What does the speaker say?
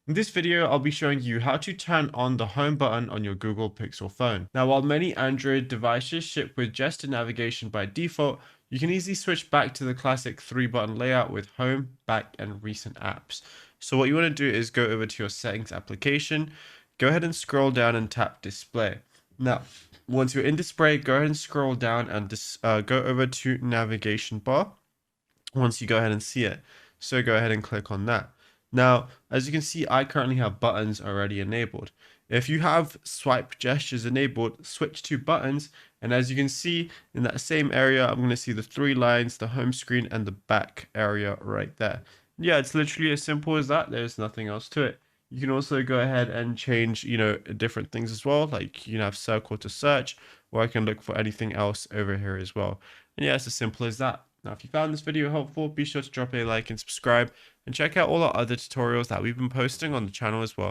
In this video, I'll be showing you how to turn on the home button on your Google Pixel phone. Now, while many Android devices ship with gesture navigation by default, you can easily switch back to the classic 3-button layout with home, back, and recent apps. So what you want to do is go over to your settings application, go ahead and scroll down and tap display. Now, once you're in display, go ahead and scroll down and go over to navigation bar once you go ahead and see it. So go ahead and click on that. Now, as you can see, I currently have buttons already enabled. If you have swipe gestures enabled, switch to buttons. And as you can see in that same area, I'm going to see the 3 lines, the home screen and the back area right there. Yeah, it's literally as simple as that. There's nothing else to it. You can also go ahead and change, different things as well. Like you can have circle to search, or I can look for anything else over here as well. And yeah, it's as simple as that. Now, if you found this video helpful, be sure to drop a like and subscribe, and check out all our other tutorials that we've been posting on the channel as well.